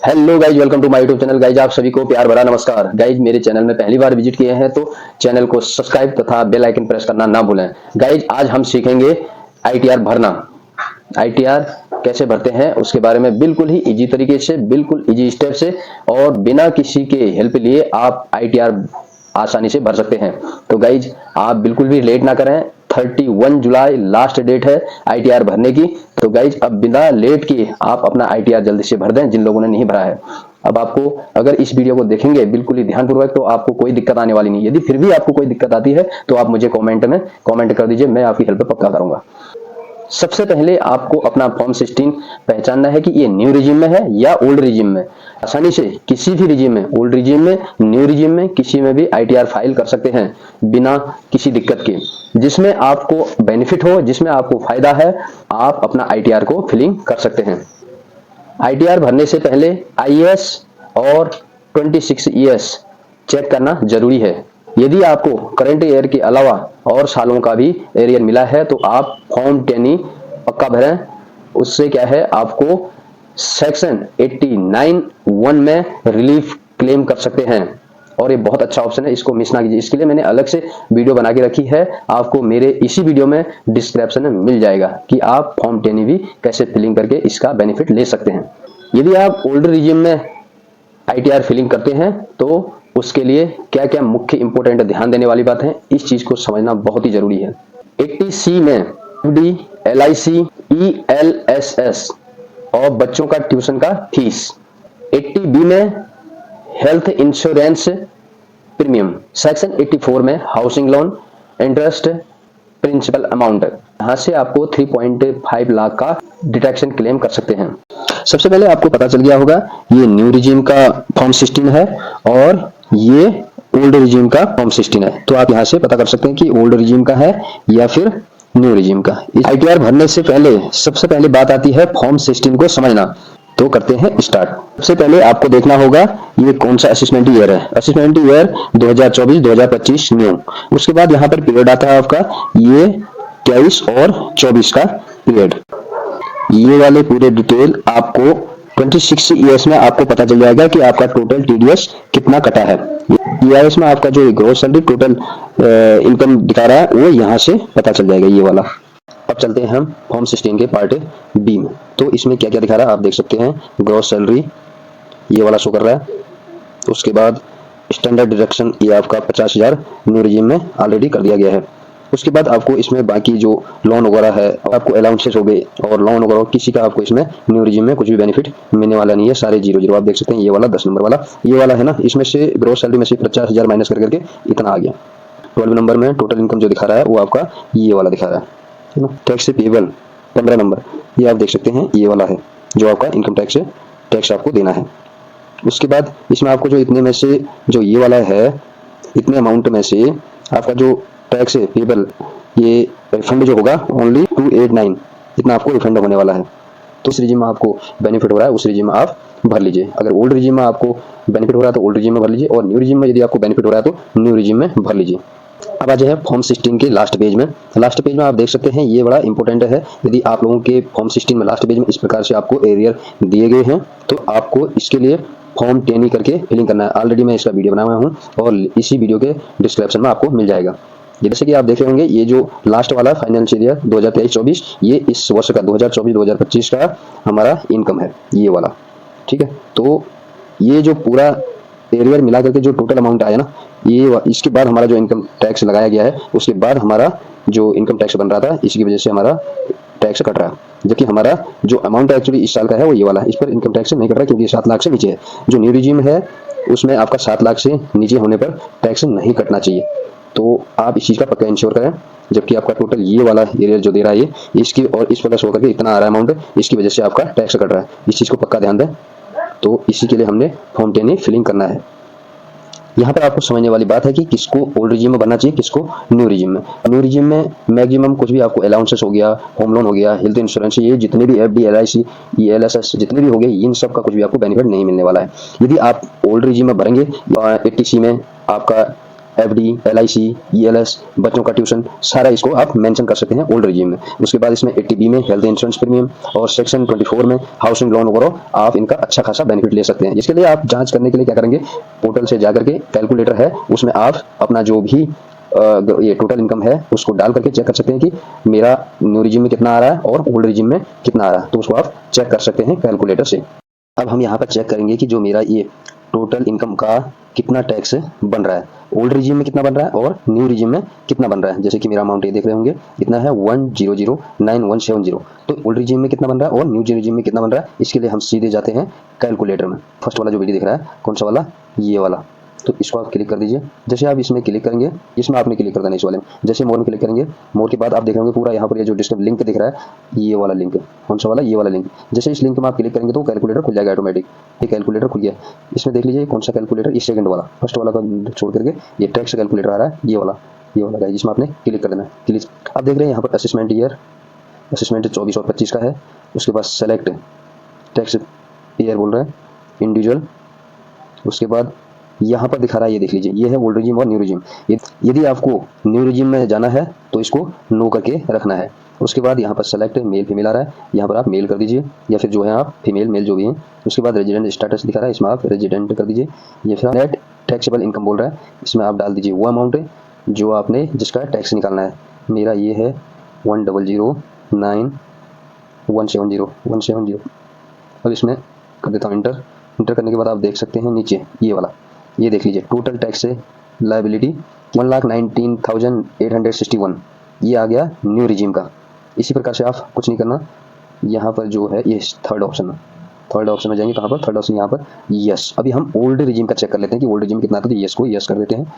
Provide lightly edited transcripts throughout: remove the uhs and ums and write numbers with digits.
Hello guys, welcome to my YouTube channel. Guys आप सभी को प्यार भरा नमस्कार। गाइज मेरे चैनल में पहली बार विजिट किए हैं तो चैनल को सब्सक्राइब तथा बेल आइकन प्रेस करना ना भूलें। गाइज आज हम सीखेंगे आईटीआर भरना। आईटीआर कैसे भरते हैं उसके बारे में बिल्कुल ही इजी तरीके से, बिल्कुल इजी स्टेप से और बिना किसी के हेल्प लिए आप आईटीआर आसानी से भर सकते हैं। तो गाइज आप बिल्कुल भी लेट ना करें। 31 जुलाई लास्ट डेट है आईटीआर भरने की। तो गाइज अब बिना लेट किए आप अपना आईटीआर जल्दी से भर दें जिन लोगों ने नहीं भरा है। अब आपको अगर इस वीडियो को देखेंगे बिल्कुल ही ध्यानपूर्वक तो आपको कोई दिक्कत आने वाली नहीं। यदि फिर भी आपको कोई दिक्कत आती है तो आप मुझे कमेंट में कमेंट कर दीजिए, मैं आपकी हेल्प पक्का करूंगा। सबसे पहले आपको अपना फॉर्म 16 पहचानना है कि ये न्यू रिजीम में है या ओल्ड रिजीम में। आसानी से किसी भी रिजीम में, ओल्ड रिजीम में, न्यू रिजीम में, किसी में भी आईटीआर फाइल कर सकते हैं बिना किसी दिक्कत के। जिसमें आपको बेनिफिट हो, जिसमें आपको फायदा है, आप अपना आईटीआर को फिलिंग कर सकते हैं। आईटीआर भरने से पहले आईएएस और 26 ईएस चेक करना जरूरी है। यदि आपको करंट ईयर के अलावा और सालों का भी एरियर मिला है तो आप फॉर्म 10 पक्का भरें। उससे क्या है, आपको सेक्शन 89(1) में रिलीफ क्लेम कर सकते हैं और ये बहुत अच्छा ऑप्शन है, इसको मिस ना कीजिए। इसके लिए मैंने अलग से वीडियो बना के रखी है, आपको मेरे इसी वीडियो में डिस्क्रिप्शन में मिल जाएगा कि आप फॉर्म 10 भी कैसे फिलिंग करके इसका बेनिफिट ले सकते हैं। यदि आप ओल्ड रिजीम में आईटीआर फिलिंग करते हैं तो उसके लिए क्या क्या मुख्य इंपोर्टेंट ध्यान देने वाली बात है, इस चीज को समझना बहुत ही जरूरी है। 80C में एफडी, एलआईसी, ईएलएसएस और बच्चों का ट्यूशन का फीस। 80B में हेल्थ इंश्योरेंस प्रीमियम। सेक्शन 84 में housing loan, interest, principal amount. यहां से आपको 3.5 लाख का डिडक्शन क्लेम कर सकते हैं। सबसे पहले आपको पता चल गया होगा ये न्यू रिजीम का फॉर्म 16 है और ये ओल्ड रिजीम का फॉर्म 16 है। तो आप यहां से पता कर सकते हैं कि ओल्ड रिजीम का है या फिर न्यू रिजीम का। आईटीआर भरने से पहले सबसे पहले बात आती है फॉर्म 16 को समझना। तो करते हैं स्टार्ट। सबसे पहले आपको देखना होगा ये कौन सा असेसमेंट ईयर है। Assessment year 2024-2025 new. उसके बाद यहाँ पर पीरियड आता है आपका ये 23 और 24 का पीरियड। ये वाले पूरे डिटेल आपको 26 ईयर्स में आपको पता चल जाएगा कि आपका टोटल टीडीएस कितना कटा है। ईआरएस में आपका जो ग्रोस सैलरी टोटल इनकम दिखा रहा है वो यहाँ से पता चल जाएगा ये वाला। अब चलते हैं हम फॉर्म 16 के पार्ट बी में। तो इसमें क्या क्या दिखा रहा है आप देख सकते हैं। ग्रोस सैलरी ये वाला शो कर रहा है। उसके बाद स्टैंडर्ड डिडक्शन ये आपका 50,000 न्यू रिजीम में ऑलरेडी कर दिया गया है। उसके बाद आपको इसमें बाकी जो लोन वगैरह है, आपको अलाउंसेस हो गए और लोन वगैरह किसी का आपको इसमें न्यू रिजीम में कुछ भी बेनिफिट मिलने वाला नहीं है। सारे 0 आप देख सकते हैं। ये वाला 10 नंबर वाला ये वाला है ना, इसमें से ग्रोस सैलरी में से 50,000 माइनस करके इतना आ गया। 12 नंबर में टोटल इनकम जो दिखा रहा है वो आपका ये वाला दिखा रहा है ना। टैक्स पेबल 15 नंबर ये आप देख सकते हैं, ये वाला है जो आपका इनकम टैक्स है, टैक्स आपको देना है। उसके बाद इसमें आपको जो इतने में से जो ये वाला है, इतने अमाउंट में से आपका जो टैक्स है पेबल, ये रिफंड जो होगा ओनली 289 इतना आपको रिफंड होने वाला है। तो उस रिजीम में आपको बेनिफिट हो रहा है उस रिजीम में आप भर लीजिए। अगर ओल्ड रिजीम में आपको बेनिफिट हो रहा है तो ओल्ड रिजीम में भर लीजिए और न्यू रिजीम में यदि आपको बेनिफिट हो रहा है तो न्यू रिजीम में भर लीजिए। अब आ जाए फॉर्म 16 के लास्ट पेज में। लास्ट पेज में आप देख सकते हैं ये बड़ा इंपॉर्टेंट है। यदि आप लोगों के फॉर्म 16 में लास्ट पेज में इस प्रकार से आपको एरियर दिए गए हैं तो आपको इसके लिए फॉर्म 10 करके फिलिंग करना है। ऑलरेडी मैं इसका वीडियो बनाया हूँ और इसी वीडियो के डिस्क्रिप्शन में आपको मिल जाएगा। जैसे कि आप देख रहे होंगे ये जो लास्ट वाला फाइनेंशियल ईयर 2023-24 ये इस वर्ष का 2024-2025 का हमारा इनकम है ये वाला, ठीक है। तो ये जो पूरा एरियर मिला करके जो टोटल अमाउंट आया ना, ये इसके बाद हमारा जो इनकम टैक्स लगाया गया है उसके बाद हमारा जो इनकम टैक्स बन रहा था इसकी वजह से हमारा टैक्स कट रहा है। जबकि हमारा जो अमाउंट एक्चुअली इस साल का है वो ये वाला है, इस पर इनकम टैक्स नहीं कट रहा क्योंकि 7 लाख से नीचे है। जो न्यू रिजीम है उसमें आपका 7 लाख से नीचे होने पर टैक्स नहीं कटना चाहिए। तो आप इस चीज़ का पक्का इंश्योर करें। जबकि आपका टोटल ये वाला एरियर जो दे रहा है ये इसकी और इस प्लस होकर के इतना आ रहा है अमाउंट, इसकी वजह से आपका टैक्स कट रहा है। इस चीज़ को पक्का ध्यान दें। तो इसी के लिए हमने फॉर्म 10 फिलिंग करना है। यहाँ पर आपको समझने वाली बात है कि किसको ओल्ड रिजीम में बनना चाहिए, किसको न्यू रिजीम में। न्यू रिजीम में मैक्सिमम कुछ भी आपको अलाउंसेस हो गया, होम लोन हो गया, हेल्थ इंश्योरेंस, ये जितने भी एफडी, एलआईसी, ईएलएसएस जितने भी हो गए इन सब का कुछ भी आपको बेनिफिट नहीं मिलने वाला है। यदि आप ओल्ड रिजीम में भरेंगे 80C में आपका एफडी, एलआईसी, ईएलएस, बच्चों का ट्यूशन, सारा इसको आप मेंशन कर सकते हैं ओल्ड रिजीम में। उसके बाद इसमें 80B में हेल्थ इंश्योरेंस प्रीमियम और सेक्शन 24 में हाउसिंग लोन वगैरह आप इनका अच्छा खासा बेनिफिट ले सकते हैं। इसके लिए आप जांच करने के लिए क्या करेंगे, पोर्टल से जाकर के कैलकुलेटर है उसमें आप अपना जो भी ये टोटल इनकम है उसको डाल करके चेक कर सकते हैं कि मेरा न्यू रिजीम में कितना आ रहा है और ओल्ड रिजीम में कितना आ रहा है, तो उसको आप चेक कर सकते हैं कैलकुलेटर से। अब हम यहाँ पर चेक करेंगे कि जो मेरा ये टोटल इनकम का कितना टैक्स बन रहा है, ओल्ड रिजीम में कितना बन रहा है और न्यू रिजीम में कितना बन रहा है। जैसे कि मेरा अमाउंट ये देख रहे होंगे इतना है 1009170, तो ओल्ड रिजीम में कितना बन रहा है और न्यू रिजीम में कितना बन रहा है, इसके लिए हम सीधे जाते हैं कैलकुलेटर में। फर्स्ट वाला जो वीडियो दिख रहा है कौन सा वाला, ये वाला, तो इसको आप क्लिक कर दीजिए। जैसे आप इसमें क्लिक करेंगे, इसमें आपने क्लिक कर देना इस वाले में। जैसे मोर में क्लिक करेंगे, मोर के बाद आप देख रहे होंगे पूरा यहाँ पर ये जो डिस्क्रिप्शन लिंक दिख रहा है, ये वाला लिंक, कौन सा वाला, ये वाला लिंक। जैसे इस लिंक में आप क्लिक करेंगे तो कैलकुलेटर खुल जाएगा ऑटोमेटिक। ये कैलकुलेटर खुल गया। इसमें देख लीजिए कौन सा कैलकुलेटर, इस सेकंड वाला, फर्स्ट वाला का छोड़ करके ये टैक्स कैलकुलेटर आ रहा है, ये वाला गाइस, जिसमें आपने क्लिक कर देना है। क्लिक, आप देख रहे हैं यहाँ पर असेसमेंट ईयर, असेसमेंट 24 और 25 का है। उसके बाद सेलेक्ट टैक्स ईयर बोल रहा है, इंडिविजुअल। उसके बाद यहाँ पर दिखा रहा है, ये देख लीजिए, ये है ओल्ड रिजीम और न्यू रिजीम। यदि आपको न्यू रिजीम में जाना है तो इसको नो करके रखना है। उसके बाद यहाँ पर सेलेक्ट मेल फीमेल आ रहा है, यहाँ पर आप मेल कर दीजिए या फिर जो है आप फीमेल मेल जो भी हैं। उसके बाद रेजिडेंट स्टेटस दिखा रहा है, इसमें आप रेजिडेंट कर दीजिए। ये फिर नेट टैक्सेबल इनकम बोल रहा है, इसमें आप डाल दीजिए वो अमाउंट जो आपने जिसका टैक्स निकालना है। मेरा ये है 1009170। अब इसमें कर देता हूँ इंटर। इंटर करने के बाद आप देख सकते हैं नीचे ये वाला, ये देख लीजिए टोटल टैक्स से लायबिलिटी 1,19,861, ये आ गया न्यू रिजीम का। इसी प्रकार से आप कुछ नहीं करना, यहाँ पर जो है ये थर्ड ऑप्शन में, थर्ड ऑप्शन में जाएंगे, कहाँ पर, थर्ड ऑप्शन यहाँ पर यस। अभी हम ओल्ड रिजीम का चेक कर लेते हैं कि ओल्ड रिजीम कितना आता है, तो यस को यस कर देते हैं,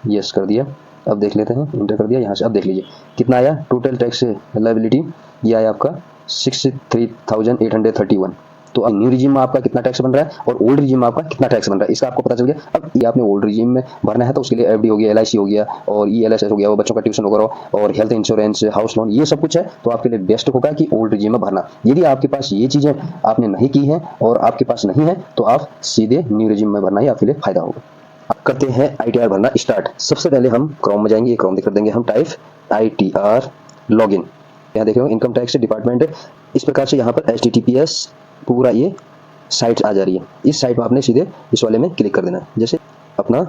यस कर दिया। अब देख लेते हैं, इंटर कर दिया यहाँ से। अब देख लीजिए कितना आया टोटल टैक्स लायबिलिटी, ये आया आपका 63,831। तो अब न्यू रिजीम में आपका कितना टैक्स बन रहा है और ओल्ड रिजीम में आपका कितना टैक्स बन रहा है, इसका आपको पता चल गया। अब ये आपने ओल्ड रिजीम में भरना है तो उसके लिए एफडी हो गया, एलआईसी हो गया और ईएलएस हो गया, वो बच्चों का ट्यूशन वगैरह और हेल्थ इंश्योरेंस, हाउस लोन, ये सब कुछ है, तो आपके लिए बेस्ट होगा कि ओल्ड रिजीम में भरना। यदि आपके पास ये चीजें आपने नहीं की हैं और आपके पास नहीं है तो आप सीधे न्यू रिजीम में भरना ही आपके लिए फायदा होगा। अब करते हैं आईटीआर भरना स्टार्ट। सबसे पहले हम क्रोम में जाएंगे, क्रोम कर देंगे हम टाइप आईटीआर लॉगिन। यहाँ देख रहे हो इनकम टैक्स डिपार्टमेंट, इस प्रकार से यहाँ पर HTTPS पूरा ये साइट आ जा रही है। इस साइट में आपने सीधे इस वाले में क्लिक कर देना है। जैसे अपना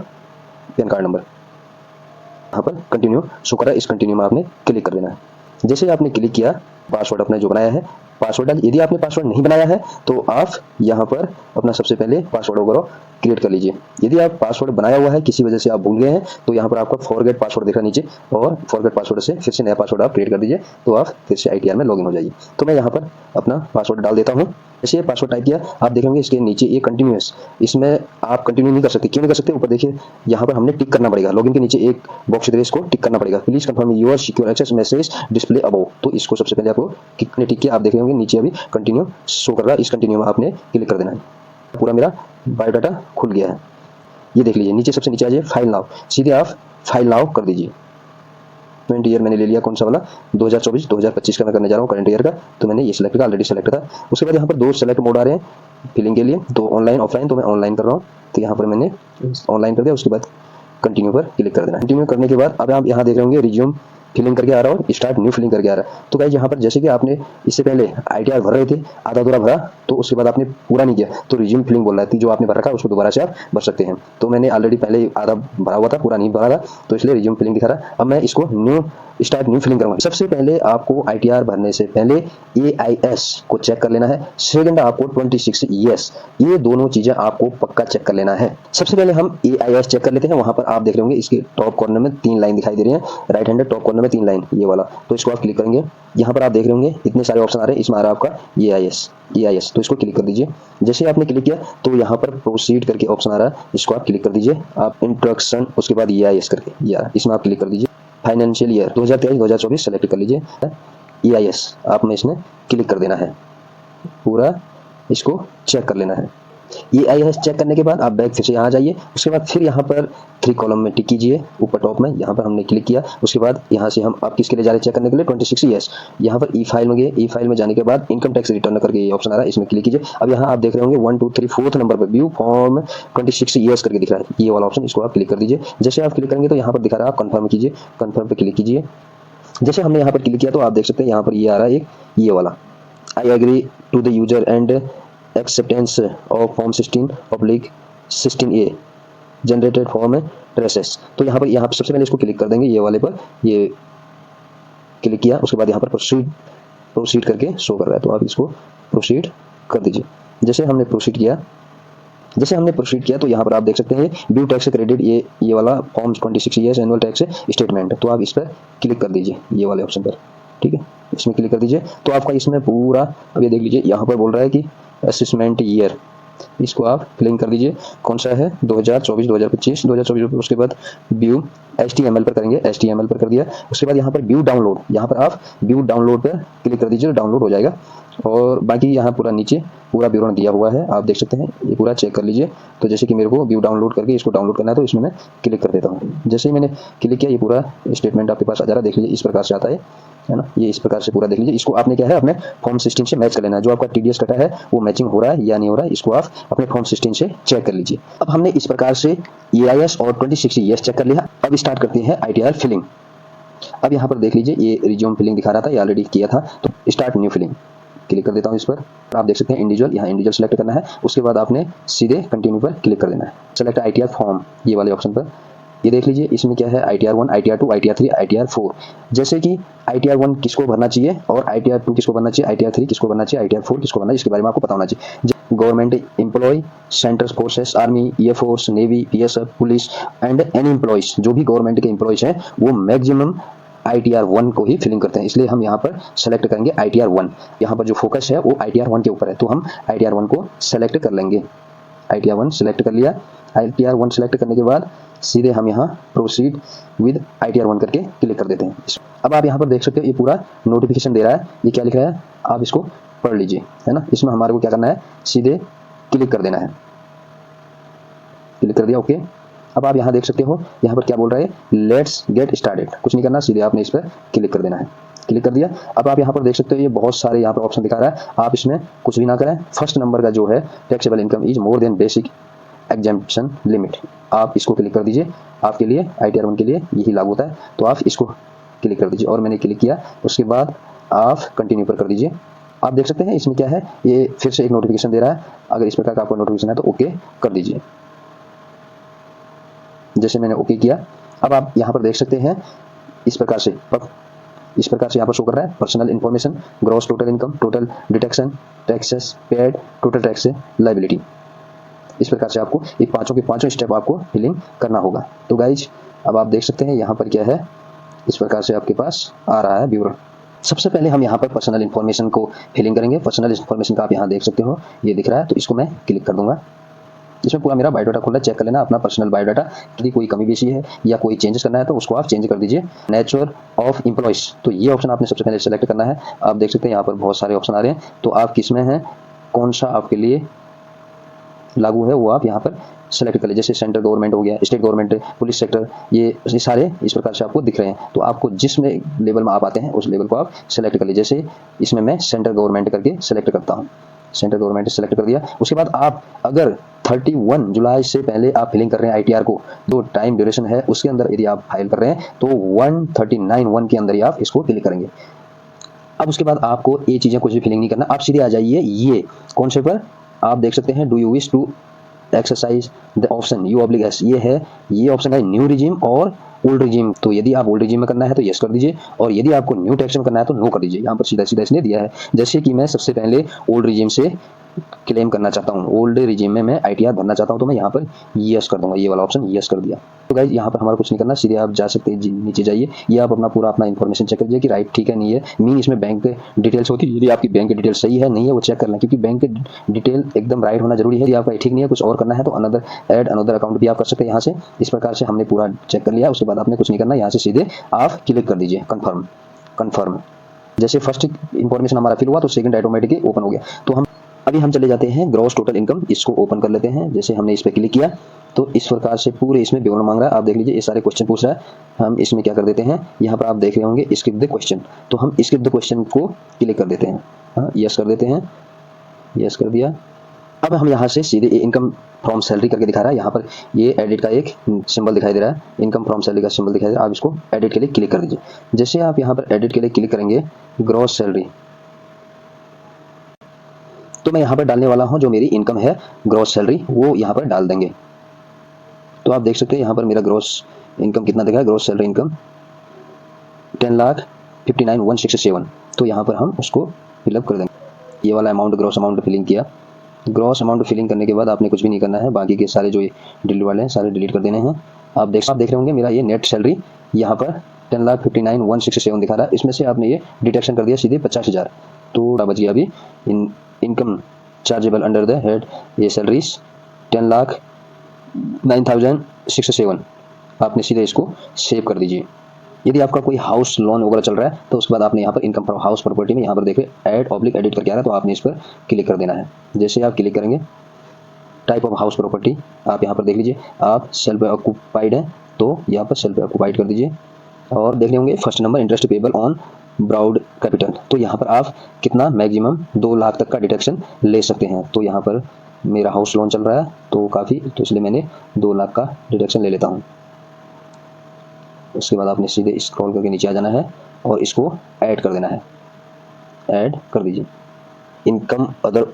पैन कार्ड नंबर यहाँ पर कंटिन्यू शो कर रहा है, इस कंटिन्यू में आपने क्लिक कर देना है। जैसे आपने क्लिक किया, पासवर्ड अपना जो बनाया है पासवर्ड डाल। यदि आपने पासवर्ड नहीं बनाया है तो आप यहाँ पर अपना सबसे पहले पासवर्ड वगैरह क्रिएट कर लीजिए। यदि आप पासवर्ड बनाया हुआ है, किसी वजह से आप भूल गए हैं, तो यहाँ पर आपको फॉरगेट पासवर्ड दिख रहा है नीचे, और फॉरगेट पासवर्ड से फिर से नया पासवर्ड आप क्रिएट कर दीजिए, तो आप फिर से आईटीआर में लॉगिन हो जाइए। तो मैं यहाँ पर अपना पासवर्ड डाल देता हूँ। जैसे ये पासवर्ड टाइप किया, आप देखेंगे इसके नीचे ये कंटिन्यूअस, इसमें आप कंटिन्यू नहीं कर सकते। क्यों नहीं कर सकते, ऊपर देखिए यहाँ पर हमने टिक करना पड़ेगा। लॉगिन के नीचे एक बॉक्स दे, इसको टिक करना पड़ेगा। Please confirm your secure access message display above, तो इसको सबसे पहले आपको कितने टिक किया, आप देख रहे होंगे नीचे अभी कंटिन्यू शो कर रहा है, इस कंटिन्यू में आपने क्लिक कर देना है। पूरा मेरा बायोडाटा खुल गया है, ये देख लीजिए। नीचे सबसे नीचे आ जाइए फाइल नाउ, सीधे आप फाइल नाउ कर दीजिए। करंट ईयर मैंने ले लिया कौन सा वाला, 2024-2025 का मैं करने जा रहा हूँ करंट ईयर का, तो मैंने ये सिलेक्ट किया, ऑलरेडी सिलेक्ट था। उसके बाद यहाँ पर दो सेलेक्ट मोड आ रहे हैं फिलिंग के लिए, तो ऑनलाइन ऑफलाइन, तो मैं ऑनलाइन कर रहा हूँ, तो यहाँ पर मैंने ऑनलाइन कर दिया। उसके बाद कंटिन्यू पर क्लिक कर देना। कंटिन्यू करने के बाद अब आप यहाँ देख रहे होंगे रिज्यूम फिलिंग करके आ रहा हो, स्टार्ट न्यू फिलिंग करके आ रहा है। तो गाइस यहाँ पर जैसे कि आपने इससे पहले आईटीआर भर रहे थे, आधा अधूरा भरा, तो उसके बाद आपने पूरा नहीं किया, तो रिज्यूम फिलिंग बोल रहा है, जो आपने भर रखा है उसको दोबारा से आप भर सकते हैं। तो मैंने ऑलरेडी पहले आधा भरा हुआ था, पूरा नहीं भरा था, तो इसलिए रिज्यूम फिलिंग दिखा रहा है। अब मैं इसको न्यू स्टार्ट न्यू फिलिंग करूंगा। सबसे पहले आपको आईटीआर भरने से पहले AIS को चेक कर लेना है, सेकंड आपको 26 ES, ये दोनों चीजें आपको पक्का चेक कर लेना है। सबसे पहले हम AIS चेक कर लेते हैं। वहां पर आप देख रहे होंगे इसके टॉप कॉर्नर में 3 लाइन दिखाई दे रही है, राइट हैंड टॉप कॉर्नर में 3 लाइन, ये वाला, तो इसको आप क्लिक करेंगे। यहाँ पर आप देख रहे होंगे इतने सारे ऑप्शन आ रहे हैं, इसमें आ रहा है आपका AIS, तो इसको क्लिक कर दीजिए। जैसे आपने क्लिक किया तो यहाँ पर प्रोसीड करके ऑप्शन आ रहा है, इसको आप क्लिक कर दीजिए। आप इंट्रोडक्शन, उसके बाद AIS करके यार इसमें आप क्लिक कर दीजिए। फाइनेंशियल ईयर 2023-2024 सेलेक्ट कर लीजिए। AIS आप में इसमें क्लिक कर देना है, पूरा इसको चेक कर लेना है। ये IAS चेक करने के बाद आप बैक फिर से यहाँ जाइए। उसके बाद फिर यहाँ पर 3 कॉलम में टिक कीजिए ऊपर टॉप में, यहाँ पर हमने क्लिक किया। उसके बाद यहाँ से हम आप किसके लिए जा रहे हैं चेक करने के लिए 26 ईयर्स। यहाँ पर ई फाइल में गए, ई फाइल में जाने के बाद इनकम टैक्स रिटर्न करके ये ऑप्शन आ रहा है, इसमें क्लिक कीजिए। अब यहाँ आप देख रहे होंगे 1 2 3 4th नंबर पर व्यू फॉर्म 26 ईयर्स करके दिख रहा है, ये वाला ऑप्शन, इसको आप क्लिक कर दीजिए। जैसे आप क्लिक करेंगे तो यहाँ पर दिखा रहा है आप कंफर्म कीजिए, कंफर्म पे क्लिक कीजिए। जैसे हमने यहाँ पर क्लिक किया तो आप देख सकते हैं यहाँ पर ये आ रहा है एक ये वाला I agree to the user and acceptance of form 16/16A generated form traces. तो यहाँ पर सबसे पहले इसको क्लिक कर देंगे, ये वाले पर ये क्लिक किया। उसके बाद यहाँ पर प्रोसीड करके शो कर रहा है, तो आप इसको प्रोसीड कर दीजिए। जैसे हमने प्रोसीड किया तो यहाँ पर आप देख सकते हैं ड्यू टैक्स क्रेडिट, ये वाला form 26 years annual tax statement, तो आप इस पर क्लिक कर दीजिए, ये वाले ऑप्शन पर, ठीक है, इसमें क्लिक कर दीजिए। तो आपका इसमें पूरा, अब ये देख लीजिए यहाँ पर बोल रहा है कि असेसमेंट ईयर, इसको आप फिलिंग कर दीजिए कौन सा है 2024 2025 2024। उसके बाद व्यू HTML पर करेंगे, HTML पर कर दिया। उसके बाद यहाँ पर व्यू डाउनलोड, यहाँ पर आप व्यू डाउनलोड पर क्लिक कर दीजिए, डाउनलोड हो जाएगा। और बाकी यहाँ पूरा नीचे पूरा विवरण दिया हुआ है, आप देख सकते हैं, ये पूरा चेक कर लीजिए। तो जैसे कि मेरे को व्यू डाउनलोड करके इसको डाउनलोड करना है तो इसमें मैं क्लिक कर देता हूँ। जैसे ही मैंने क्लिक किया ये पूरा स्टेटमेंट आपके पास आ जा रहा है, देख लीजिए इस प्रकार से आता है ना, ये इस प्रकार से पूरा देख लीजिए। इसको आपने क्या है अपने फॉर्म 16 से मैच कर लेना है, जो आपका TDS कटा है वो मैचिंग हो रहा है या नहीं हो रहा है, इसको आप अपने फॉर्म 16 से चेक कर लीजिए। अब हमने इस प्रकार से EIS और 26 ईयर्स चेक कर लिया। अब स्टार्ट करते हैं ITR फिलिंग। अब यहाँ पर देख लीजिए ये रिज्यूम फिलिंग दिखा रहा था, ये ऑलरेडी किया था, तो स्टार्ट न्यू फिलिंग क्लिक कर देता हूँ इस पर। आप देख सकते हैं इंडिविजुअल, यहाँ इंडिविजुअल सेलेक्ट करना है। उसके बाद आपने सीधे कंटिन्यू पर क्लिक कर देना है, सेलेक्ट ITR फॉर्म, ये वाले ऑप्शन पर। ये देख लीजिए इसमें क्या है ITR 1 ITR 2 ITR 3 ITR 4। जैसे कि ITR 1 किसको भरना चाहिए और ITR 2 किसको भरना चाहिए, ITR 3 किसको भरना चाहिए, ITR 4 किसको भरना चाहिए, इसके बारे में आपको पता होना चाहिए। Government employ, central forces, army, air force, navy, PSF, police and any employees, जो भी गवर्नमेंट के एम्प्लॉयज हैं वो मैक्सिमम ITR 1 को ही फिलिंग करते हैं, इसलिए हम यहाँ पर सेलेक्ट करेंगे ITR 1। यहाँ पर जो फोकस है वो ITR 1 के ऊपर है, तो हम ITR 1 को सेलेक्ट कर लेंगे। ITR 1 सेलेक्ट कर लिया। ITR 1 सेलेक्ट करने के बाद सीधे हम यहाँ प्रोसीड विद ITR 1 करके क्लिक कर देते हैं। अब आप यहाँ पर देख सकते हो ये पूरा नोटिफिकेशन दे रहा है, ये क्या लिख रहा है आप इसको पढ़ लीजिए, है ना। इसमें हमारे को क्या करना है, सीधे क्लिक कर देना है, क्लिक कर दिया, ओके। अब आप यहाँ देख सकते हो यहाँ पर क्या बोल रहा है, लेट्स गेट स्टार्टेड, कुछ नहीं करना, सीधे आपने इस पर क्लिक कर देना है, क्लिक कर दिया। अब आप यहाँ पर देख सकते हो ये बहुत सारे यहाँ पर ऑप्शन दिखा रहा है, आप इसमें कुछ भी ना करें। फर्स्ट नंबर का जो है taxable income is more than basic exemption limit, आप इसको क्लिक कर दीजिए। आपके लिए ITR 1 के लिए यही लागू होता है, तो आप इसको क्लिक कर दीजिए। और मैंने क्लिक किया, उसके बाद आप कंटिन्यू पर कर दीजिए। आप देख सकते हैं इसमें क्या है, ये फिर से एक नोटिफिकेशन दे रहा है, अगर इस प्रकार का आपको नोटिफिकेशन है तो ओके कर दीजिए। जैसे मैंने ओके किया, अब आप यहाँ पर देख सकते हैं इस प्रकार से यहाँ पर शो कर रहा है personal information, gross total income, total deduction, taxes paid, total tax liability. इस प्रकार से आपको ये पांचों के पांचों स्टेप आपको फिलिंग करना होगा। तो गाइज अब आप देख सकते हैं यहाँ पर क्या है, इस प्रकार से आपके पास आ रहा है विवरण। सबसे पहले हम यहाँ पर पर्सनल इन्फॉर्मेशन को फिलिंग करेंगे। पर्सनल इन्फॉर्मेशन का आप यहाँ देख सकते हो, ये दिख रहा है, तो इसको मैं क्लिक कर दूंगा। इसमें पूरा मेरा बायोडाटा खुला, चेक कर लेना अपना पर्सनल बायोडाटा, यदि कोई कमी बेशी है या कोई चेंजेस करना है तो उसको आप चेंज कर दीजिए। नेचर ऑफ एम्प्लॉयज, तो ये ऑप्शन आपने सबसे पहले सेलेक्ट करना है। आप देख सकते हैं यहाँ पर बहुत सारे ऑप्शन आ रहे हैं, तो आप किस में हैं, कौन सा आपके लिए लागू है वो आप यहाँ पर सेलेक्ट कर लीजिए। जैसे सेंट्रल गवर्नमेंट हो गया, स्टेट गवर्नमेंट, पुलिस सेक्टर, ये सारे इस प्रकार से आपको दिख रहे हैं। तो आपको जिस में लेवल में आप आते हैं उस लेवल को आप सेलेक्ट कर लीजिए। जैसे इसमें मैं सेंट्रल गवर्नमेंट करके सेलेक्ट करता हूँ, सेंट्रल गवर्नमेंट सेलेक्ट कर दिया। उसके बाद आप अगर 31 जुलाई से पहले आप फिलिंग कर रहे हैं ITR को, जो टाइम ड्यूरेशन है उसके अंदर यदि आप फाइल कर रहे हैं तो 139(1) के अंदर ही आप इसको क्लिक करेंगे। अब उसके बाद आपको ये चीज़ें कुछ भी फिलिंग नहीं करना, आप सीधे आ जाइए ये कौन से पर, आप देख सकते हैं do you wish to exercise the option U/S, ये ऑप्शन है न्यू रिजीम और ओल्ड रिजीम। तो यदि आप ओल्ड रिजीम में करना है तो यस कर दीजिए, और यदि आपको न्यू टैक्स में करना है तो नो कर दीजिए। यहाँ पर सीधा सीधा इसने दिया है। जैसे कि मैं सबसे पहले ओल्ड रिजीम से क्लेम करना चाहता हूँ, ओल्ड रिजीम में मैं ITR भरना चाहता हूँ, तो मैं यहाँ पर यस कर दूंगा, ये वाला ऑप्शन यस कर दिया। तो गाइस यहाँ पर हमारा कुछ नहीं करना, सीधे आप जा सकते हैं, नीचे जाइए, ये आप अपना इन्फॉर्मेशन चेक करिए कि राइट ठीक है नहीं है। मीन इसमें बैंक डिटेल्स होती है, यदि आपकी बैंक डिटेल सही है नहीं है वो चेक करना, क्योंकि बैंक डिटेल एकदम राइट होना जरूरी है। यदि आपका ठीक नहीं है, कुछ और करना है तो अनदर अकाउंट भी आप कर सकते हैं यहाँ से। इस प्रकार से हमने पूरा चेक कर लिया। उसके बाद आपने कुछ नहीं करना, यहाँ से सीधे आप क्लिक कर दीजिए कन्फर्म। जैसे फर्स्ट इन्फॉर्मेशन हमारा फिल हुआ तो सेकंड ऑटोमेटिकली ओपन हो गया। तो हम अभी हम चले जाते हैं ग्रॉस टोटल इनकम, इसको ओपन कर लेते हैं। जैसे हमने इस पर क्लिक किया तो इस प्रकार से पूरे इसमें विवरण मांग रहा है। आप देख लीजिए, ये सारे क्वेश्चन पूछ रहा है। हम इसमें क्या कर देते हैं, यहाँ पर आप देख रहे होंगे स्किप द क्वेश्चन, तो हम स्किप द क्वेश्चन को क्लिक कर देते हैं। हाँ, यस कर देते हैं, यस कर दिया। अब हम यहाँ से सीधे इनकम फ्रॉम सैलरी करके दिखा रहा है, यहाँ पर ये एडिट का एक सिंबल दिखाई दे रहा है, इनकम फ्रॉम सैलरी का सिंबल दिखाई दे रहा है। आप इसको एडिट के लिए क्लिक कर दीजिए। जैसे आप यहाँ पर एडिट के लिए क्लिक करेंगे, ग्रॉस सैलरी, तो मैं यहाँ पर डालने वाला हूँ जो मेरी इनकम है ग्रॉस सैलरी, वो यहाँ पर डाल देंगे। तो आप देख सकते हैं यहाँ पर मेरा ग्रॉस इनकम कितना दिखा है, ग्रॉस सैलरी इनकम 10,59,167। तो यहाँ पर हम उसको फिलअप कर देंगे। ये वाला अमाउंट, ग्रॉस अमाउंट फिलिंग किया। ग्रॉस अमाउंट फिलिंग करने के बाद आपने कुछ भी नहीं करना है, बाकी के सारे जो ये डिलीट वाले हैं सारे डिलीट कर देने हैं। आप देख रहे होंगे मेरा ये नेट सैलरी यहाँ पर 10,59,167 दिखा रहा है। इसमें से आपने ये डिडक्शन कर दिया सीधे 50,000, तो बच गया अभी income chargeable under the head ये सैलरीज 10,09,607। आपने सीधे इसको सेव कर दीजिए। यदि आपका कोई हाउस लोन वगैरह चल रहा है तो उसके बाद आपने यहाँ पर इनकम फ्रॉम हाउस प्रॉपर्टी में यहाँ पर देखिए ऐड ऑब्लिक एडिट करके आ रहा है, तो आपने इस पर क्लिक कर देना है। जैसे आप क्लिक करेंगे, टाइप ऑफ हाउस प्रॉपर्टी आप यहाँ पर देख लीजिए, आप सेल्फ ऑक्यूपाइड है तो यहाँ पर सेल्फ ऑक्यूपाइड कर दीजिए। और देख होंगे first number interest payable on borrowed capital, तो यहाँ पर आप कितना मैक्सिमम 2 लाख तक का डिडक्शन ले सकते हैं। तो यहाँ पर मेरा हाउस लोन चल रहा है तो काफ़ी, तो इसलिए मैंने 2 लाख का डिडक्शन ले लेता हूँ। उसके बाद आपने सीधे स्क्रॉल करके नीचे आ जाना है और इसको ऐड कर देना है, ऐड कर दीजिए। इनकम अदर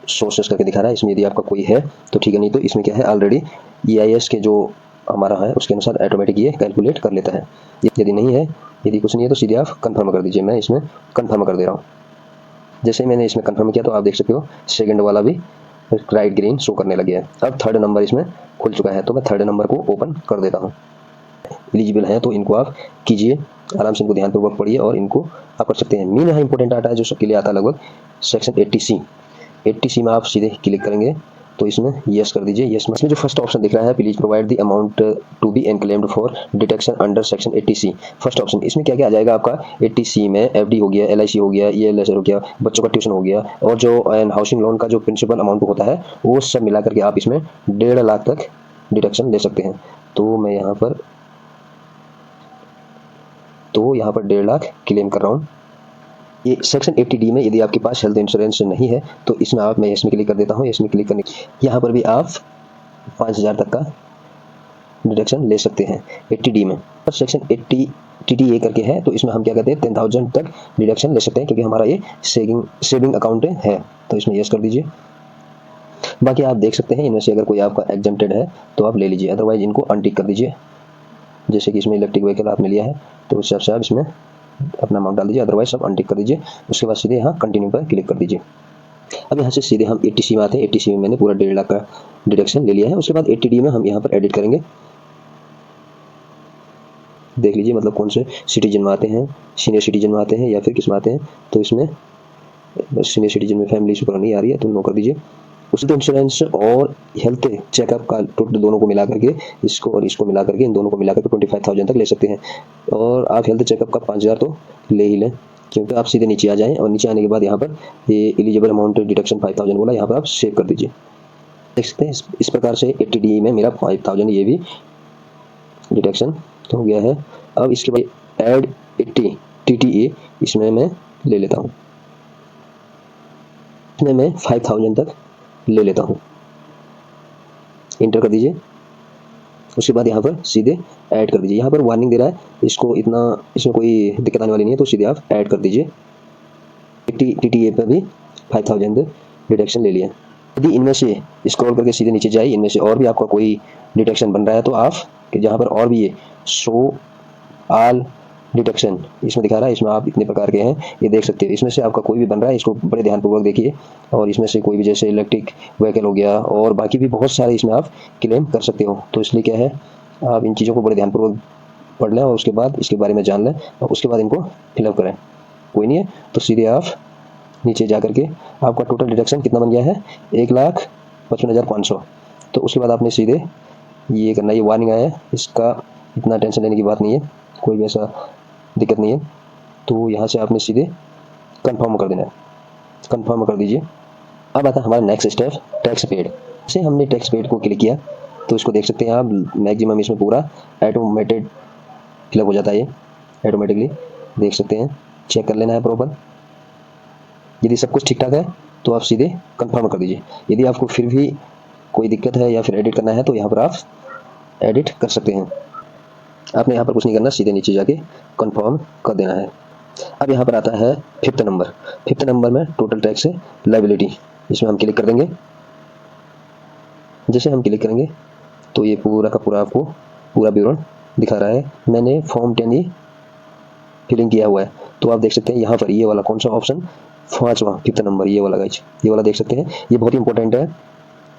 सोर्सेस करके दिखा रहा है, इसमें यदि आपका कोई है तो ठीक है, नहीं तो इसमें क्या है ऑलरेडी EIS के जो हमारा है उसके अनुसार ऑटोमेटिक ये कैलकुलेट कर लेता है। यदि नहीं है, यदि कुछ नहीं है तो सीधे आप कंफर्म कर दीजिए। मैं इसमें कंफर्म कर दे रहा हूँ। जैसे मैंने इसमें कंफर्म किया तो आप देख सकते हो सेकंड वाला भी राइट ग्रीन शो करने लग गया है। अब थर्ड नंबर इसमें खुल चुका है, तो मैं थर्ड नंबर को ओपन कर देता हूँ। एलिजिबल है तो इनको आप कीजिए, आराम से इनको ध्यानपूर्वक पढ़िए और इनको आप कर सकते हैं। मेन यहाँ इंपॉर्टेंट आता है जो सबके लिए आता है लगभग सेक्शन 80C में आप सीधे क्लिक करेंगे तो इसमें यस कर दीजिए। यस में जो फर्स्ट ऑप्शन दिख रहा है, please provide the amount to be unclaimed for detection under section 80C, first option. इसमें क्या क्या आ जाएगा आपका 80C में FD हो गया, LIC हो गया, ELS हो गया, बच्चों का ट्यूशन हो गया, और जो हाउसिंग लोन का जो प्रिंसिपल अमाउंट होता है वो सब मिला करके आप इसमें 1.5 लाख तक डिडक्शन ले सकते हैं। तो मैं यहाँ पर 1.5 लाख क्लेम कर रहा हूँ। ये सेक्शन 80D में यदि आपके पास हेल्थ इंश्योरेंस नहीं है तो इसमें मैं इसमें क्लिक कर देता हूँ। इसमें क्लिक करने यहाँ पर भी आप 5,000 तक का डिडक्शन ले सकते हैं 80D में। और सेक्शन 80 TTA करके है तो इसमें हम क्या कहते हैं 10,000 तक डिडक्शन ले सकते हैं, क्योंकि हमारा ये सेविंग अकाउंट है। तो इसमें यस कर दीजिए। बाकी आप देख सकते हैं इनमें से अगर कोई आपका एग्जेम्प्टेड है तो आप ले लीजिए, अदरवाइज इनको अनटिक कर दीजिए। जैसे कि इसमें इलेक्ट्रिक व्हीकल आपने लिया है तो उस हिसाब से आप इसमें अपना अमाउंट डाल दीजिए, अदरवाइज सब अनटिक कर दीजिए। उसके बाद सीधे यहाँ कंटिन्यू पर क्लिक कर दीजिए। अब यहाँ से सीधे हम 80C में आते हैं। 80C में मैंने पूरा 1.5 लाख का डिडक्शन ले लिया है। उसके बाद 80D में हम यहाँ पर एडिट करेंगे। देख लीजिए मतलब कौन से सिटीजन में आते हैं, सीनियर सिटीजन में आते हैं या फिर किस में आते हैं। तो इसमें सीनियर सिटीजन में फैमिली सुपर नहीं आ रही है तो नो कर दीजिए। उसी तो इंश्योरेंस और हेल्थ चेकअप का टोटल दोनों को मिला करके, इसको और इसको मिला करके, इन दोनों को मिला करके 25,000 तक ले सकते हैं। और आप हेल्थ चेकअप का 5,000 तो ले ही लें, क्योंकि आप सीधे नीचे आ जाएं और नीचे आने के बाद यहाँ पर ये एलिजिबल अमाउंट डिडक्शन 5,000 बोला, यहाँ पर आप सेव कर दीजिए। देख सकते हैं इस प्रकार से 80D में मेरा 5,000 ये भी डिडक्शन हो गया है। अब इसके बाद ऐड 80 TTA इसमें मैं ले लेता हूँ, इसमें मैं 5,000 तक ले लेता हूँ। इंटर कर दीजिए। उसके बाद यहाँ पर सीधे ऐड कर दीजिए। यहाँ पर वार्निंग दे रहा है, इसको इतना, इसमें कोई दिक्कत आने वाली नहीं है, तो सीधे आप ऐड कर दीजिए। TTA पर भी 5,000 डिडक्शन ले लिया। यदि इनमें से स्क्रॉल करके सीधे नीचे जाए, इनमें से और भी आपका कोई डिडक्शन बन रहा है तो आप जहाँ पर और भी ये शो आल डिडक्शन इसमें दिखा रहा है, इसमें आप इतने प्रकार के हैं ये देख सकते हैं। इसमें से आपका कोई भी बन रहा है इसको बड़े ध्यानपूर्वक देखिए, और इसमें से कोई भी जैसे इलेक्ट्रिक व्हीकल हो गया और बाकी भी बहुत सारे इसमें आप क्लेम कर सकते हो। तो इसलिए क्या है, आप इन चीज़ों को बड़े ध्यानपूर्वक पढ़ लें और उसके बाद इसके बारे में जान लें और उसके बाद इनको फिलअप करें। कोई नहीं है तो सीधे आप नीचे जा करके आपका टोटल डिडक्शन कितना बन गया है 1,55,500। तो उसके बाद आपने सीधे ये करना, ये वार्निंग आया है, इसका इतना टेंशन लेने की बात नहीं है, कोई भी ऐसा दिक्कत नहीं है। तो यहाँ से आपने सीधे कंफर्म कर देना है, कंफर्म कर दीजिए। अब आता है हमारा नेक्स्ट स्टेप, टैक्स पेड से हमने टैक्स पेड को क्लिक किया तो इसको देख सकते हैं आप, मैक्सिमम इसमें पूरा ऑटोमेटेड फिलअप हो जाता है, ये ऑटोमेटिकली देख सकते हैं। चेक कर लेना है प्रॉपर, यदि सब कुछ ठीक ठाक है तो आप सीधे कंफर्म कर दीजिए। यदि आपको फिर भी कोई दिक्कत है या फिर एडिट करना है तो यहाँ पर आप एडिट कर सकते हैं। आपने यहाँ पर कुछ नहीं करना, सीधे नीचे जाके कंफर्म कर देना है। अब यहाँ पर आता है फिफ्थ नंबर में टोटल टैक्स लायबिलिटी, इसमें हम क्लिक कर देंगे। जैसे हम क्लिक करेंगे तो ये पूरा का पूरा आपको पूरा विवरण दिखा रहा है। मैंने फॉर्म 10 फिलिंग किया हुआ है तो आप देख सकते हैं यहाँ पर ये वाला कौन सा ऑप्शन, 5वां फिफ्थ नंबर, ये वाला गाइज, ये वाला देख सकते हैं। ये बहुत ही इंपॉर्टेंट है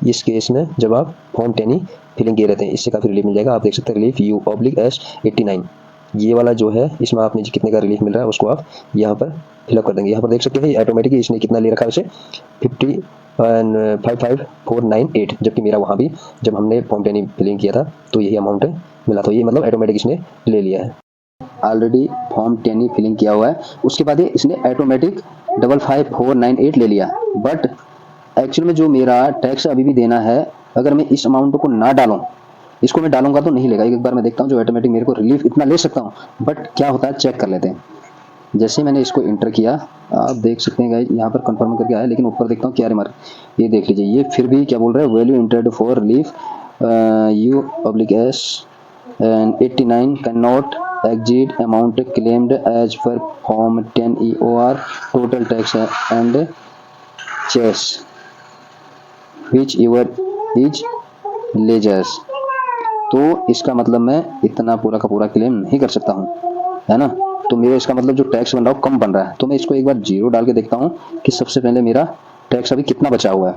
इस केस में, जब आप फॉर्म 10 फिलिंग किए रहते हैं इससे काफ़ी रिलीफ मिल जाएगा। आप देख सकते हैं रिलीफ U/S89, ये वाला जो है इसमें आपने कितने का रिलीफ मिल रहा है उसको आप यहाँ पर फिलअप कर देंगे। यहाँ पर देख सकते हैं ऑटोमेटिकली इसने कितना ले रखा है उसे 55,498, जबकि मेरा वहाँ भी जब हमने फॉर्म 10 फिलिंग किया था तो यही अमाउंट मिला, तो ये मतलब ऑटोमेटिक इसने ले लिया है। ऑलरेडी फॉर्म 10 फिलिंग किया हुआ है, उसके बाद ये इसने ऑटोमेटिक 55,498 ले लिया। बट एक्चुअल में जो मेरा टैक्स अभी भी देना है, अगर मैं इस अमाउंट को ना डालूं, इसको मैं डालूंगा तो नहीं लेगा। एक बार मैं देखता हूं जो ऑटोमेटिक मेरे को रिलीफ इतना ले सकता हूं, बट क्या होता है चेक कर लेते हैं। जैसे मैंने इसको इंटर किया, आप देख सकते हैं गाइस यहाँ पर कंफर्म करके आया, लेकिन ऊपर देखता हूँ क्या रिमार्क, ये देख लीजिए, ये फिर भी क्या बोल रहा है, value entered for relief U/S89 can not exceed amount claimed as per form 10 EOR total tax and chess which ever is leisures। तो इसका मतलब मैं इतना पूरा का पूरा क्लेम नहीं कर सकता हूँ, है ना। तो मेरा इसका मतलब जो टैक्स बन रहा है कम बन रहा है। तो मैं इसको एक बार 0 डाल के देखता हूँ कि सबसे पहले मेरा टैक्स अभी कितना बचा हुआ है।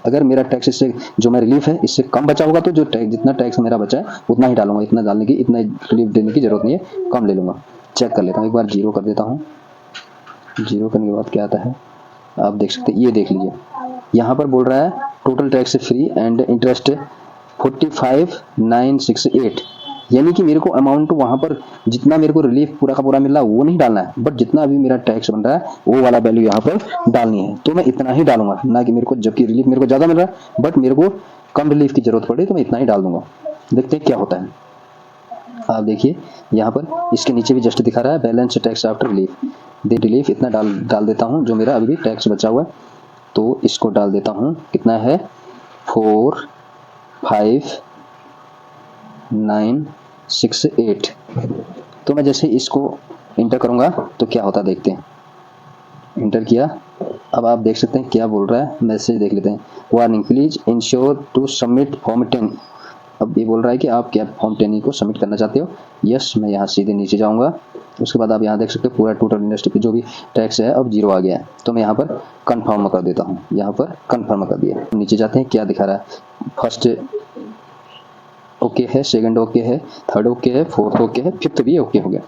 अगर मेरा टैक्स इससे जो मैं रिलीफ है इससे कम बचा होगा तो जो टैक्स जितना टैक्स मेरा बचा है उतना ही डालूंगा, इतना डालने की, इतना रिलीफ देने की जरूरत नहीं है, कम ले लूंगा। चेक कर लेता हूँ, एक बार 0 कर देता हूँ। 0 करने के बाद क्या आता है आप देख सकते हैं, ये देख लीजिए यहाँ पर बोल रहा है total tax free and interest 45,968, यानी कि मेरे को अमाउंट वहां पर जितना मेरे को रिलीफ पूरा का पूरा मिल रहा है वो नहीं डालना है, बट जितना अभी मेरा टैक्स बन रहा है वो वाला वैल्यू यहाँ पर डालनी है। तो मैं इतना ही डालूंगा, ना कि मेरे को, जबकि रिलीफ मेरे को ज्यादा मिल रहा है बट मेरे को कम रिलीफ की जरूरत पड़े तो मैं इतना ही डाल दूंगा। देखते हैं क्या होता है। आप देखिए यहाँ पर इसके नीचे भी जस्ट दिखा रहा है balance tax after relief, relief इतना डाल देता हूँ जो मेरा अभी भी टैक्स बचा हुआ है। तो इसको डाल देता हूँ, कितना है 45,968। तो मैं जैसे इसको इंटर करूंगा तो क्या होता है देखते हैं। इंटर किया, अब आप देख सकते हैं क्या बोल रहा है, मैसेज देख लेते हैं। Warning, please ensure to submit form 10। अब ये बोल रहा है कि आप क्या फॉर्म 10 को सबमिट करना चाहते हो। यस, मैं यहाँ सीधे नीचे जाऊँगा। उसके बाद आप यहाँ देख सकते हो पूरा टोटल इंडस्ट्री पे जो भी टैक्स है अब 0 आ गया है। तो मैं यहाँ पर कंफर्म कर देता हूँ, यहाँ पर कंफर्म कर दिया। नीचे जाते हैं, क्या दिखा रहा है, फर्स्ट ओके है, सेकंड ओके है, थर्ड ओके है, फोर्थ ओके है, फिफ्थ भी ओके हो गया।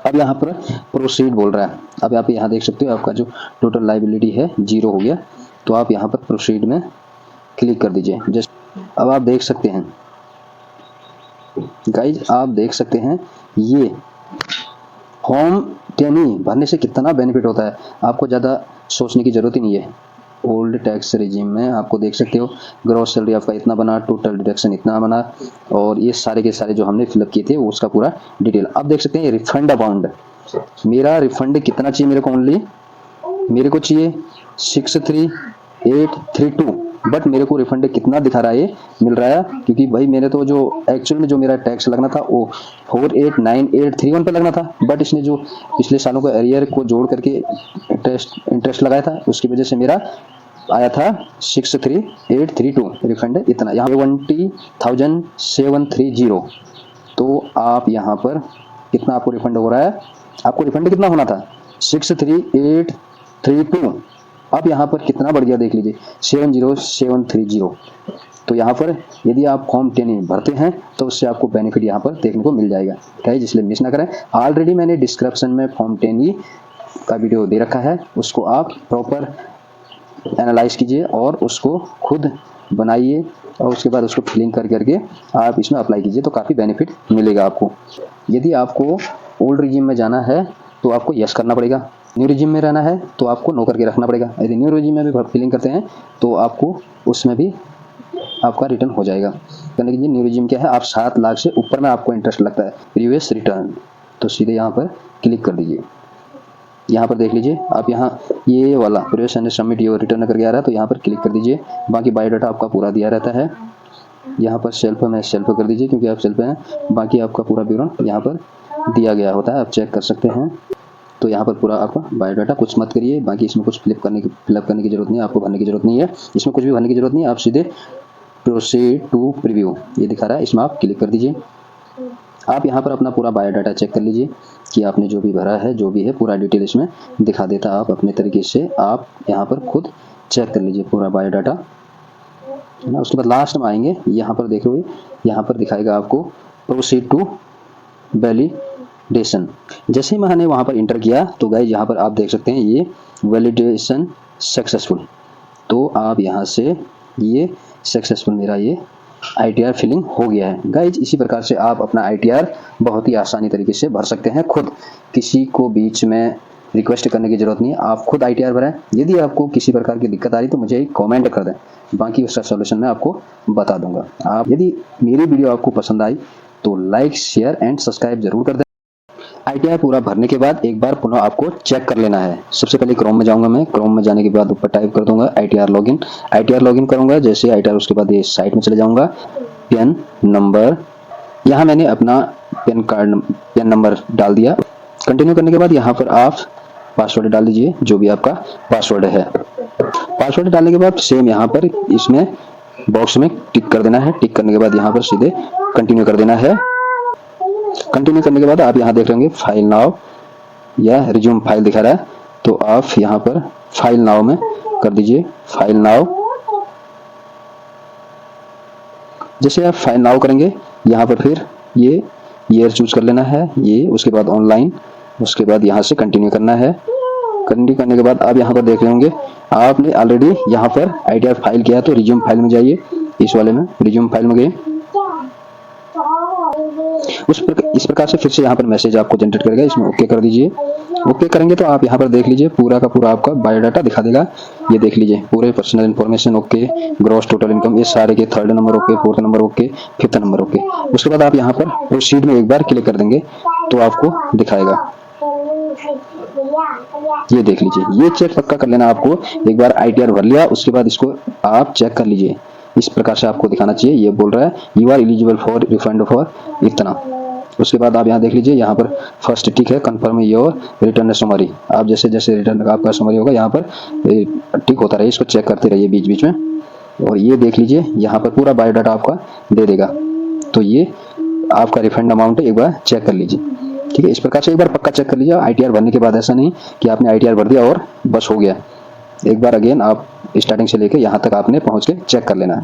अब यहाँ पर प्रोसीड बोल रहा है। अब आप यहाँ देख सकते हो आपका जो टोटल लायबिलिटी है 0 हो गया। तो आप यहाँ पर प्रोसीड में क्लिक कर दीजिए। जस्ट अब आप देख सकते हैं गाइज, आप देख सकते हैं ये फॉर्म 10 भरने से कितना बेनिफिट होता है, आपको ज़्यादा सोचने की ज़रूरत ही नहीं है। ओल्ड टैक्स रिजीम में आपको देख सकते हो ग्रॉस सैलरी आपका इतना बना, टोटल डिडक्शन इतना बना, और ये सारे के सारे जो हमने फिलअप किए थे वो उसका पूरा डिटेल आप देख सकते हैं। रिफंड अमाउंट, मेरा रिफंड कितना चाहिए मेरे को, ओनली मेरे को चाहिए 63,832, बट मेरे को रिफंड कितना दिखा रहा है, ये मिल रहा है, क्योंकि भाई मैंने तो जो एक्चुअल में जो मेरा टैक्स लगना था वो 489831 पे लगना था, बट इसने जो पिछले सालों का एरियर को जोड़ करके इंटरेस्ट लगाया था उसकी वजह से मेरा आया था 63,832 रिफंड इतना, यहाँ 20,730। तो आप यहाँ पर कितना आपको रिफंड हो रहा है, आपको रिफंड कितना होना था 63,832, अब यहाँ पर कितना बढ़ गया देख लीजिए 70,730। तो यहाँ पर यदि आप फॉर्म 10 भरते हैं तो उससे आपको बेनिफिट यहाँ पर देखने को मिल जाएगा, गाइस, इसलिए मिस ना करें। ऑलरेडी मैंने डिस्क्रिप्शन में फॉर्म 10 का वीडियो दे रखा है, उसको आप प्रॉपर एनालाइज कीजिए और उसको खुद बनाइए और उसके बाद उसको फिलिंग करके आप इसमें अप्लाई कीजिए तो काफ़ी बेनिफिट मिलेगा आपको। यदि आपको ओल्ड रिजीम में जाना है तो आपको यस करना पड़ेगा, न्यू रिज्यूम में रहना है तो आपको नो करके रखना पड़ेगा। यदि न्यू रिज्यूम में भी फिलिंग करते हैं तो आपको उसमें भी आपका रिटर्न हो जाएगा। करने के लिए न्यू रिज्यूम क्या है, आप 7 लाख से ऊपर में आपको इंटरेस्ट लगता है प्रीवियस रिटर्न, तो सीधे यहाँ पर क्लिक कर दीजिए। यहाँ पर देख लीजिए आप, यहाँ ये वाला previous and submit your return करके आ रहा है, तो यहाँ पर क्लिक कर दीजिए। बाकी बायोडाटा आपका पूरा दिया रहता है। यहाँ पर सेल्फ में सेल्फ कर दीजिए क्योंकि आप सेल्फ हैं। बाकी आपका पूरा विवरण यहाँ पर दिया गया होता है, आप चेक कर सकते हैं। तो यहाँ पर पूरा आपका बायोडाटा, कुछ मत करिए। बाकी इसमें कुछ फिलअप करने की जरूरत नहीं है, आपको भरने की जरूरत नहीं है। इसमें कुछ भी भरने की जरूरत नहीं है, आप सीधे प्रोसीड टू प्रीव्यू ये दिखा रहा है, इसमें आप क्लिक कर दीजिए। आप यहाँ पर अपना पूरा बायोडाटा चेक कर लीजिए कि आपने जो भी भरा है, जो भी है पूरा डिटेल इसमें दिखा देता है। आप अपने तरीके से आप यहाँ पर खुद चेक कर लीजिए पूरा बायोडाटा, है ना। उसके बाद लास्ट में आएंगे, यहाँ पर देखोगे, यहाँ पर दिखाएगा आपको प्रोसीड टू वैलिडेशन। जैसे ही मैंने वहाँ पर इंटर किया तो गाइस यहाँ पर आप देख सकते हैं ये वैलिडेशन सक्सेसफुल। तो आप यहाँ से ये सक्सेसफुल मेरा ये ITR फिलिंग हो गया है। गाइज इसी प्रकार से आप अपना ITR बहुत ही आसानी तरीके से भर सकते हैं। खुद किसी को बीच में रिक्वेस्ट करने की जरूरत नहीं है, आप खुद ITR भरें। यदि आपको किसी प्रकार की दिक्कत आ रही तो मुझे एक कमेंट कर दें, बाकी उसका सॉल्यूशन मैं आपको बता दूंगा। आप यदि मेरी वीडियो आपको पसंद आई तो लाइक शेयर एंड सब्सक्राइब जरूर कर दें। ITR पूरा भरने के बाद एक बार पुनः आपको चेक कर लेना है। सबसे पहले क्रोम में जाऊंगा मैं, क्रोम में जाने के बाद ऊपर टाइप कर दूंगा ITR लॉगिन करूंगा। जैसे ITR, उसके बाद ये साइट में चले जाऊंगा। पैन नंबर, यहाँ मैंने अपना पैन नंबर डाल दिया। कंटिन्यू करने के बाद यहाँ पर आप पासवर्ड डाल दीजिए, जो भी आपका पासवर्ड है। पासवर्ड डालने के बाद सेम यहाँ पर इसमें बॉक्स में टिक कर देना है। टिक करने के बाद यहाँ पर सीधे कंटिन्यू कर देना है। कंटिन्यू करने के बाद आप यहाँ देख रहे होंगे फाइल नाउ या रिज्यूम फाइल दिखा रहा है, तो आप यहाँ पर फाइल नाउ में कर दीजिए। फाइल नाउ, जैसे आप फाइल नाउ करेंगे यहाँ पर फिर ये ईयर चूज कर लेना है ये, उसके बाद ऑनलाइन, उसके बाद यहाँ से कंटिन्यू करना है। कंटिन्यू करने के बाद आप यहाँ पर देख रहे होंगे आपने ऑलरेडी यहाँ पर ITR फाइल किया है, तो रिज्यूम फाइल में जाइए। इस वाले में रिज्यूम फाइल में गए, इस प्रकार से फिर से यहाँ पर मैसेज आपको जनरेट करेगा, इसमें ओके कर दीजिए। ओके करेंगे तो आप यहाँ पर देख लीजिए पूरा का पूरा आपका बायोडाटा दिखा देगा। ये देख लीजिए पूरे personal information okay, gross total income ये सारे के 3rd number okay, 4th number okay, 5th number okay. उसके बाद आप यहाँ पर प्रोसीड में एक बार क्लिक कर देंगे तो आपको दिखाएगा। ये देख लीजिए, ये चेक पक्का कर लेना आपको। एक बार ITR भर लिया उसके बाद इसको आप चेक कर लीजिए। इस प्रकार से आपको दिखाना चाहिए। ये बोल रहा है you are eligible for refund for इतना। उसके बाद आप यहाँ देख लीजिए, यहाँ पर फर्स्ट टिक है कंफर्म योर रिटर्न समरी। आप जैसे जैसे रिटर्न आपका समरी होगा यहाँ पर टिक होता रहे, इसको चेक करते रहिए बीच बीच में। और ये देख लीजिए यहाँ पर पूरा बायोडाटा आपका दे देगा, तो ये आपका रिफंड अमाउंट है, एक बार चेक कर लीजिए। ठीक है, इस प्रकार से एक बार पक्का चेक कर लीजिए। ITR भरने के बाद ऐसा नहीं कि आपने ITR भर दिया और बस हो गया। एक बार अगेन आप स्टार्टिंग से लेकर यहाँ तक आपने पहुँच के चेक कर लेना है।